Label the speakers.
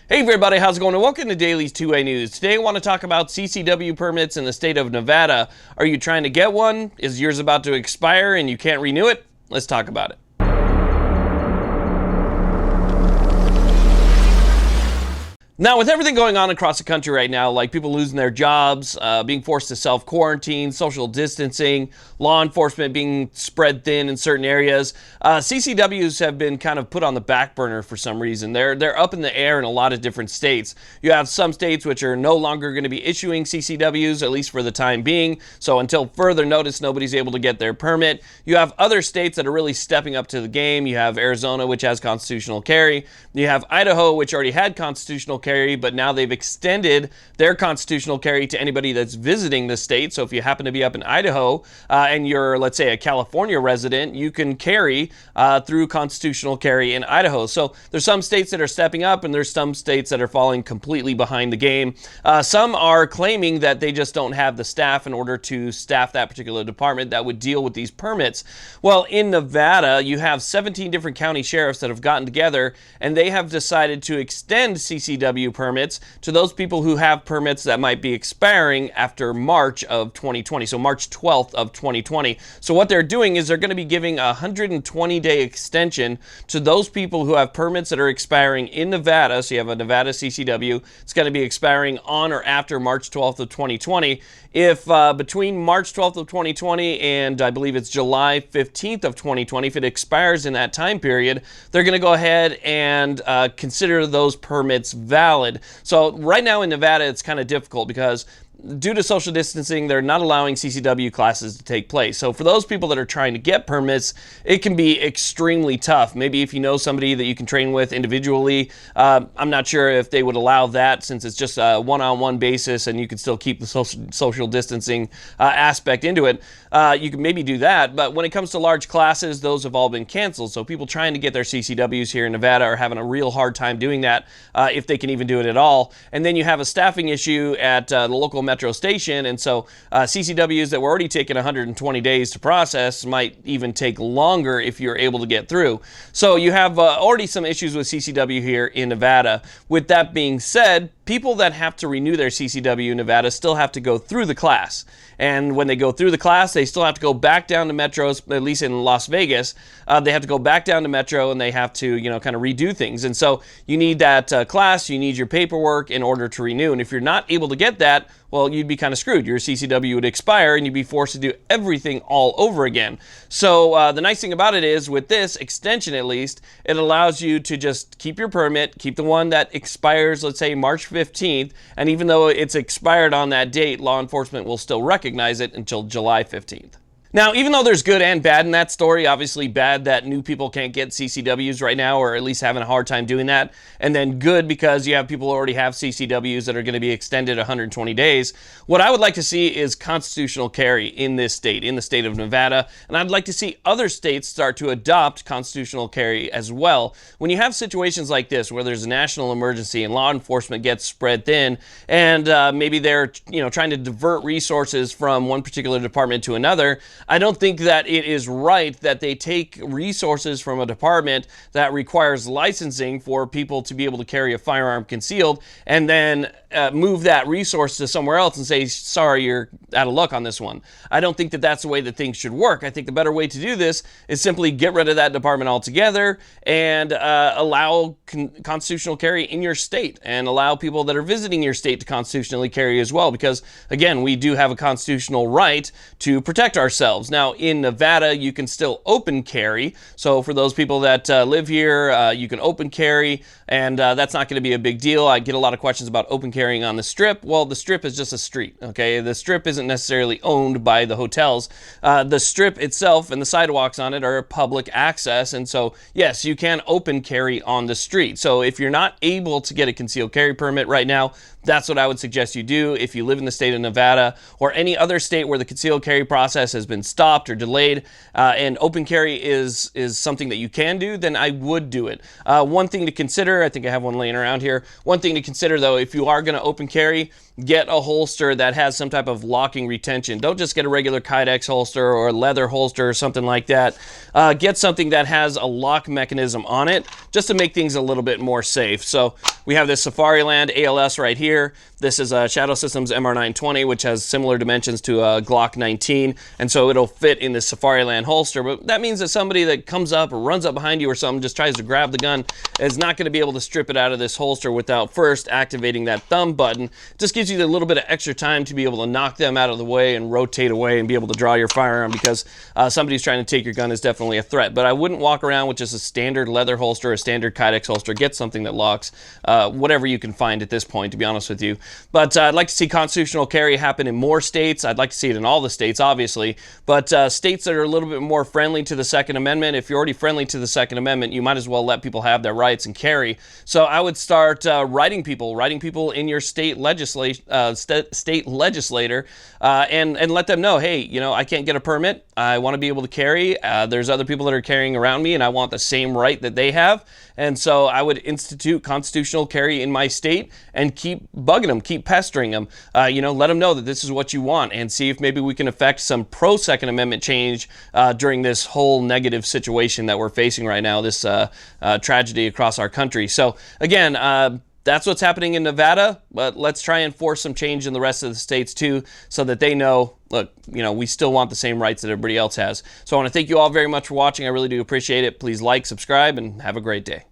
Speaker 1: Hey everybody, how's it going? And welcome to Daily's 2A News. Today I want to talk about CCW permits in the state of Nevada. Are you trying to get one? Is yours about to expire and you can't renew it? Let's talk about it. Now, with everything going on across the country right now, like people losing their jobs, being forced to self-quarantine, social distancing, law enforcement being spread thin in certain areas, CCWs have been kind of put on the back burner for some reason. They're up in the air in a lot of different states. You have some states which are no longer going to be issuing CCWs, at least for the time being. So until further notice, nobody's able to get their permit. You have other states that are really stepping up to the game. You have Arizona, which has constitutional carry. You have Idaho, which already had constitutional carry, but now they've extended their constitutional carry to anybody that's visiting the state. So if you happen to be up in Idaho and you're, let's say, a California resident, you can carry through constitutional carry in Idaho. So there's some states that are stepping up and there's some states that are falling completely behind the game. Some are claiming that they just don't have the staff in order to staff that particular department that would deal with these permits. Well, in Nevada, you have 17 different county sheriffs that have gotten together and they have decided to extend CCW permits to those people who have permits that might be expiring after March of 2020, so March 12th of 2020. So what they're doing is they're going to be giving a 120-day extension to those people who have permits that are expiring in Nevada. So you have a Nevada CCW. It's going to be expiring on or after March 12th of 2020. If between March 12th of 2020 and I believe it's July 15th of 2020, if it expires in that time period, they're going to go ahead and consider those permits valid. So right now in Nevada, it's kind of difficult because due to social distancing, they're not allowing CCW classes to take place. So for those people that are trying to get permits, it can be extremely tough. Maybe if you know somebody that you can train with individually, I'm not sure if they would allow that since it's just a one-on-one basis and you can still keep the social distancing aspect into it. You can maybe do that, but when it comes to large classes, those have all been canceled. So people trying to get their CCWs here in Nevada are having a real hard time doing that, if they can even do it at all. And then you have a staffing issue at the local metro station, and so CCWs that were already taking 120 days to process might even take longer if you're able to get through. So you have already some issues with CCW here in Nevada. With that being said, people that have to renew their CCW in Nevada still have to go through the class. And when they go through the class, they still have to go back down to metros, at least in Las Vegas. They have to go back down to metro and they have to, kind of redo things. And so you need that class, you need your paperwork in order to renew. And if you're not able to get that, well, you'd be kind of screwed. Your CCW would expire and you'd be forced to do everything all over again. So the nice thing about it is with this extension, at least, it allows you to just keep your permit, keep the one that expires, let's say March 15th. And even though it's expired on that date, law enforcement will still recognize it until July 15th. Now, even though there's good and bad in that story, obviously bad that new people can't get CCWs right now, or at least having a hard time doing that, and then good because you have people who already have CCWs that are going to be extended 120 days. What I would like to see is constitutional carry in this state, in the state of Nevada, and I'd like to see other states start to adopt constitutional carry as well. When you have situations like this, where there's a national emergency and law enforcement gets spread thin, and maybe they're trying to divert resources from one particular department to another, I don't think that it is right that they take resources from a department that requires licensing for people to be able to carry a firearm concealed and then move that resource to somewhere else and say, sorry, you're out of luck on this one. I don't think that that's the way that things should work. I think the better way to do this is simply get rid of that department altogether and allow constitutional carry in your state and allow people that are visiting your state to constitutionally carry as well. Because, again, we do have a constitutional right to protect ourselves. Now, in Nevada, you can still open carry. So for those people that live here, you can open carry, and that's not going to be a big deal. I get a lot of questions about open carrying on the Strip. Well, the Strip is just a street, okay? The Strip isn't necessarily owned by the hotels. The Strip itself and the sidewalks on it are public access, and so, yes, you can open carry on the street. So if you're not able to get a concealed carry permit right now, that's what I would suggest you do. If you live in the state of Nevada or any other state where the concealed carry process has been been stopped or delayed, and open carry is something that you can do, then I would do it. One thing to consider, I think I have one laying around here. One thing to consider though, if you are going to open carry, get a holster that has some type of locking retention. Don't just get a regular Kydex holster or a leather holster or something like that. Get something that has a lock mechanism on it just to make things a little bit more safe. So we have this Safariland ALS right here. This is a Shadow Systems MR920, which has similar dimensions to a Glock 19, and so it'll fit in this Safariland holster. But that means that somebody that comes up or runs up behind you or something, just tries to grab the gun, is not going to be able to strip it out of this holster without first activating that thumb button. It just gives you a little bit of extra time to be able to knock them out of the way and rotate away and be able to draw your firearm, because somebody's trying to take your gun is definitely a threat. But I wouldn't walk around with just a standard leather holster, a standard Kydex holster. Get something that locks, whatever you can find at this point, to be honest with you. But I'd like to see constitutional carry happen in more states. I'd like to see it in all the states, obviously. But states that are a little bit more friendly to the Second Amendment, if you're already friendly to the Second Amendment, you might as well let people have their rights and carry. So I would start writing people in your state legislator, and let them know, hey, you know, I can't get a permit. I want to be able to carry. There's other people that are carrying around me, and I want the same right that they have. And so I would institute constitutional carry in my state and keep bugging them, keep pestering them. You know, let them know that this is what you want, and see if maybe we can affect some pro-Second Amendment change during this whole negative situation that we're facing right now, this tragedy across our country. So again, that's what's happening in Nevada, but let's try and force some change in the rest of the states too, so that they know, look, you know, we still want the same rights that everybody else has. So I want to thank you all very much for watching. I really do appreciate it. Please like, subscribe, and have a great day.